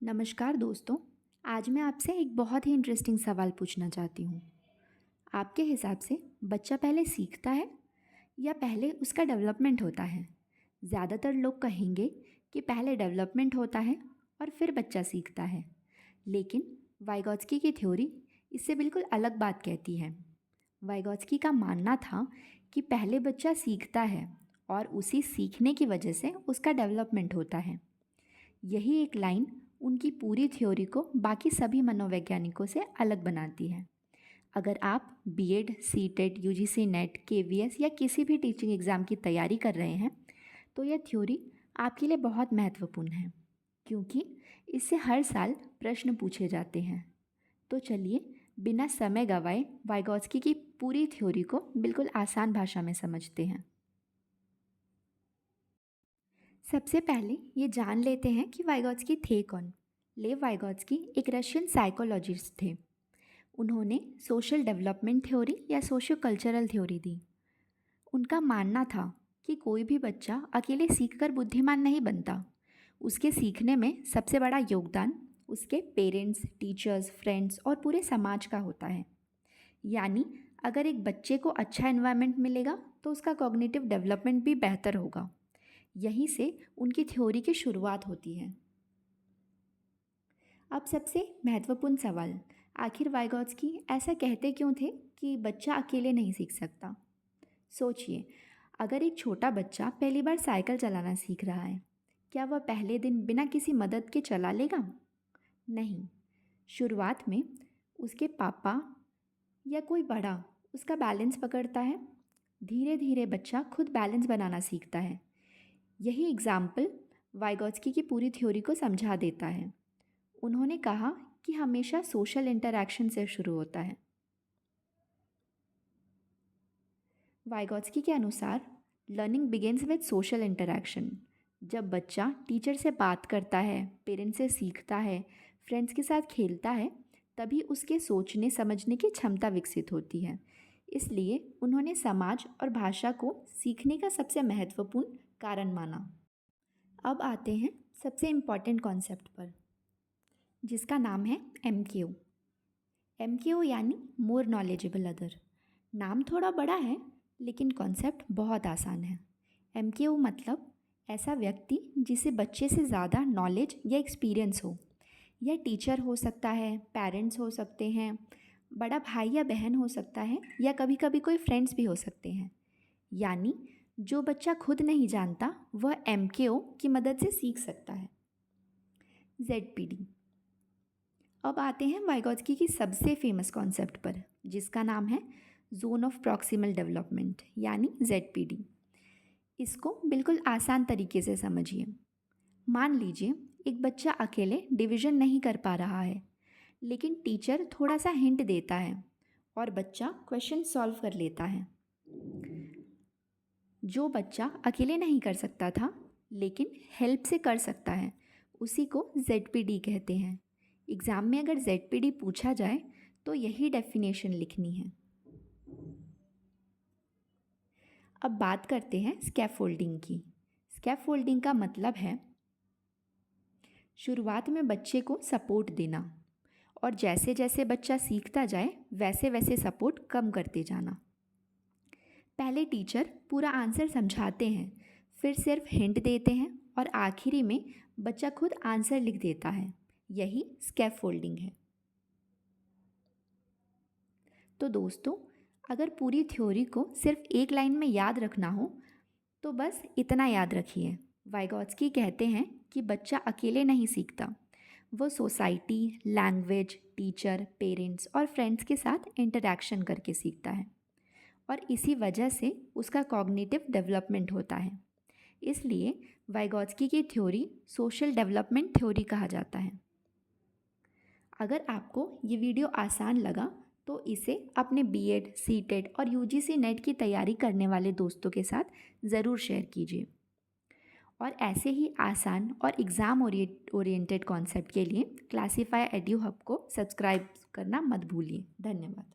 नमस्कार दोस्तों। आज मैं आपसे एक बहुत ही इंटरेस्टिंग सवाल पूछना चाहती हूँ। आपके हिसाब से बच्चा पहले सीखता है या पहले उसका डेवलपमेंट होता है? ज़्यादातर लोग कहेंगे कि पहले डेवलपमेंट होता है और फिर बच्चा सीखता है, लेकिन वाइगॉत्स्की की थ्योरी इससे बिल्कुल अलग बात कहती है। वाइगॉत्स्की का मानना था कि पहले बच्चा सीखता है और उसी सीखने की वजह से उसका डेवलपमेंट होता है। यही एक लाइन उनकी पूरी थ्योरी को बाकी सभी मनोवैज्ञानिकों से अलग बनाती है। अगर आप B Ed, CTET, UGC NET, KVS या किसी भी टीचिंग एग्ज़ाम की तैयारी कर रहे हैं तो यह थ्योरी आपके लिए बहुत महत्वपूर्ण है, क्योंकि इससे हर साल प्रश्न पूछे जाते हैं। तो चलिए बिना समय गंवाए वाइगॉत्स्की की पूरी थ्योरी को बिल्कुल आसान भाषा में समझते हैं। सबसे पहले ये जान लेते हैं कि वाइगॉत्स्की थे कौन। लेव वाइगॉत्स्की एक रशियन साइकोलॉजिस्ट थे। उन्होंने सोशल डेवलपमेंट थ्योरी या सोशियो कल्चरल थ्योरी दी। उनका मानना था कि कोई भी बच्चा अकेले सीखकर बुद्धिमान नहीं बनता। उसके सीखने में सबसे बड़ा योगदान उसके पेरेंट्स, टीचर्स, फ्रेंड्स और पूरे समाज का होता है। यानी अगर एक बच्चे को अच्छा एनवायरनमेंट मिलेगा तो उसका कॉग्निटिव डेवलपमेंट भी बेहतर होगा। यहीं से उनकी थ्योरी की शुरुआत होती है। अब सबसे महत्वपूर्ण सवाल, आखिर वाइगॉत्स्की ऐसा कहते क्यों थे कि बच्चा अकेले नहीं सीख सकता? सोचिए, अगर एक छोटा बच्चा पहली बार साइकिल चलाना सीख रहा है, क्या वह पहले दिन बिना किसी मदद के चला लेगा? नहीं। शुरुआत में उसके पापा या कोई बड़ा उसका बैलेंस पकड़ता है। धीरे धीरे बच्चा खुद बैलेंस बनाना सीखता है। यही एग्जाम्पल वाइगॉत्स्की की पूरी थ्योरी को समझा देता है। उन्होंने कहा कि हमेशा सोशल इंटरैक्शन से शुरू होता है। वाइगॉत्स्की के अनुसार learning begins with social interaction. जब बच्चा टीचर से बात करता है, पेरेंट्स से सीखता है, फ्रेंड्स के साथ खेलता है, तभी उसके सोचने समझने की क्षमता विकसित होती है। इसलिए उन्होंने समाज और भाषा को सीखने का सबसे महत्वपूर्ण कारण माना। अब आते हैं सबसे इम्पॉर्टेंट कॉन्सेप्ट पर, जिसका नाम है MQ। MQ यानी मोर नॉलेजेबल अदर। नाम थोड़ा बड़ा है लेकिन कॉन्सेप्ट बहुत आसान है। MQ मतलब ऐसा व्यक्ति जिसे बच्चे से ज़्यादा नॉलेज या एक्सपीरियंस हो। यह टीचर हो सकता है, पेरेंट्स हो सकते हैं, बड़ा भाई या बहन हो सकता है, या कभी कभी कोई फ्रेंड्स भी हो सकते हैं। यानी जो बच्चा खुद नहीं जानता वह MQ की मदद से सीख सकता है। ZPD। अब आते हैं वाइगॉत्स्की की सबसे फेमस कॉन्सेप्ट पर, जिसका नाम है जोन ऑफ प्रॉक्सिमल डेवलपमेंट यानी ZPD। इसको बिल्कुल आसान तरीके से समझिए। मान लीजिए एक बच्चा अकेले डिवीजन नहीं कर पा रहा है, लेकिन टीचर थोड़ा सा हिंट देता है और बच्चा क्वेश्चन सॉल्व कर लेता है। जो बच्चा अकेले नहीं कर सकता था लेकिन हेल्प से कर सकता है, उसी को ZPD कहते हैं। एग्ज़ाम में अगर ZPD पूछा जाए तो यही डेफिनेशन लिखनी है। अब बात करते हैं स्कैफोल्डिंग की। स्कैफोल्डिंग का मतलब है शुरुआत में बच्चे को सपोर्ट देना और जैसे जैसे बच्चा सीखता जाए वैसे वैसे सपोर्ट कम करते जाना। पहले टीचर पूरा आंसर समझाते हैं, फिर सिर्फ हिंट देते हैं और आखिरी में बच्चा खुद आंसर लिख देता है। यही स्कैफोल्डिंग है। तो दोस्तों, अगर पूरी थ्योरी को सिर्फ एक लाइन में याद रखना हो तो बस इतना याद रखिए। वाइगॉत्स्की कहते हैं कि बच्चा अकेले नहीं सीखता, वो सोसाइटी, लैंग्वेज, टीचर, पेरेंट्स और फ्रेंड्स के साथ इंटरैक्शन करके सीखता है और इसी वजह से उसका कॉग्निटिव डेवलपमेंट होता है। इसलिए वाइगॉत्स्की की थ्योरी सोशल डेवलपमेंट थ्योरी कहा जाता है। अगर आपको ये वीडियो आसान लगा तो इसे अपने बीएड, सीटेट और यूजीसी नेट की तैयारी करने वाले दोस्तों के साथ ज़रूर शेयर कीजिए। और ऐसे ही आसान और एग्ज़ाम ओरिएंटेड कॉन्सेप्ट के लिए क्लासीफाई एड्यू हब को सब्सक्राइब करना मत भूलिए। धन्यवाद।